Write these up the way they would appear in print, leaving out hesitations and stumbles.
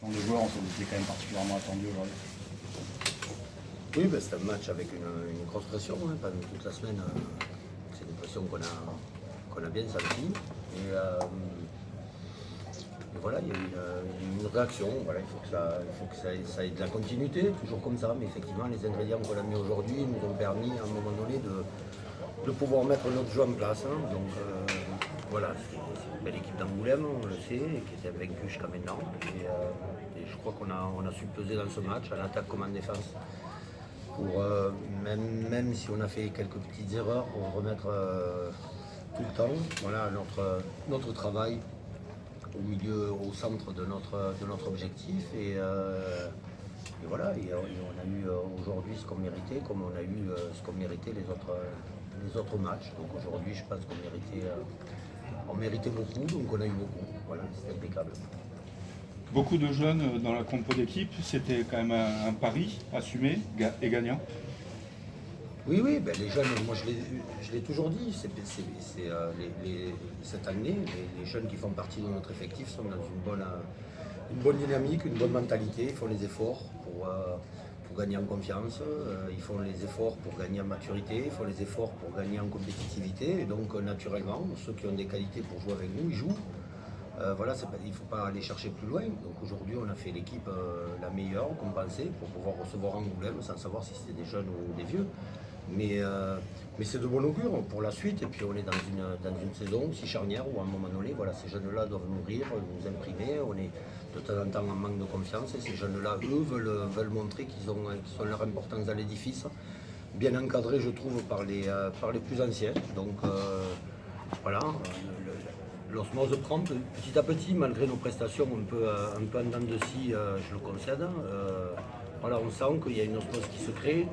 tant que joueur, on s'en était quand même particulièrement attendu aujourd'hui. Oui, ben, c'est un match avec une grosse pression. Pendant toute la semaine, c'est une pression qu'on a bien sentie. Et voilà, il y a eu une réaction. Voilà, il faut que ça ait de la continuité, toujours comme ça. Mais effectivement, les ingrédients qu'on a mis aujourd'hui nous ont permis à un moment donné de pouvoir mettre notre jeu en place. Donc voilà, c'est une belle équipe d'Angoulême, on le sait, qui était invaincue jusqu'à maintenant. Et je crois qu'on a su peser dans ce match, en attaque comme en défense. Pour, même si on a fait quelques petites erreurs, pour remettre tout le temps voilà, notre travail au centre de notre objectif. Et voilà, on a eu aujourd'hui ce qu'on méritait, comme on a eu ce qu'on méritait les autres matchs. Donc aujourd'hui, je pense qu'on méritait beaucoup, donc on a eu beaucoup. Voilà, c'était impeccable. Beaucoup de jeunes dans la compo d'équipe, c'était quand même un pari assumé et gagnant. Oui, ben les jeunes, moi je l'ai toujours dit, cette année, les jeunes qui font partie de notre effectif sont dans une bonne dynamique, une bonne mentalité, ils font les efforts pour gagner en confiance, ils font les efforts pour gagner en maturité, ils font les efforts pour gagner en compétitivité, et donc naturellement, ceux qui ont des qualités pour jouer avec nous, ils jouent. Voilà, il ne faut pas aller chercher plus loin. Donc aujourd'hui, on a fait l'équipe la meilleure qu'on pensait pour pouvoir recevoir Angoulême sans savoir si c'était des jeunes ou des vieux. Mais c'est de bon augure pour la suite. Et puis on est dans une saison aussi charnière où à un moment donné, voilà, ces jeunes-là doivent nourrir, nous imprimer. On est de temps en temps en manque de confiance et ces jeunes-là, eux, veulent montrer qu'ils ont leur importance dans l'édifice. Bien encadrés, je trouve, par les plus anciens. Donc voilà. L'osmose prend petit à petit, malgré nos prestations un peu en dents de scie, je le concède. Voilà, on sent qu'il y a une osmose qui se crée,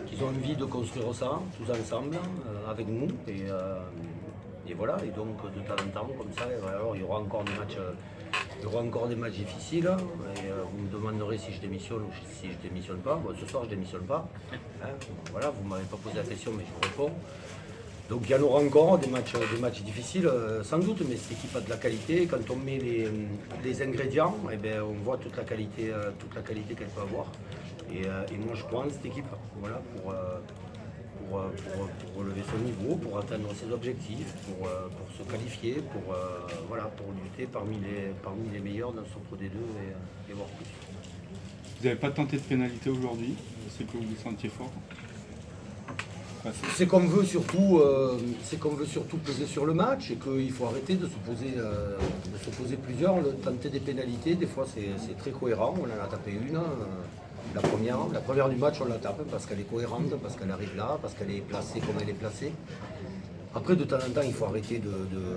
qu'ils ont envie de construire ça tous ensemble, avec nous. Et voilà, et donc de temps en temps, comme ça, alors, il y aura encore des matchs difficiles. Et vous me demanderez si je démissionne ou si je démissionne pas. Bon, ce soir, je démissionne pas. Voilà, vous ne m'avez pas posé la question, mais je vous réponds. Donc il y en aura encore des matchs difficiles, sans doute, mais cette équipe a de la qualité. Quand on met les ingrédients, eh bien, on voit toute la qualité qu'elle peut avoir. Et moi je crois en cette équipe, voilà, pour relever son niveau, pour atteindre ses objectifs, pour se qualifier, pour lutter parmi les meilleurs dans ce Pro D2 et voir plus. Vous n'avez pas tenté de pénalité aujourd'hui, c'est que vous vous sentiez fort. C'est qu'on veut surtout peser sur le match et qu'il faut arrêter de se poser plusieurs, tenter des pénalités. Des fois c'est très cohérent, on en a tapé une. La première du match on la tape parce qu'elle est cohérente, parce qu'elle arrive là, parce qu'elle est placée comme elle est placée. Après de temps en temps il faut arrêter de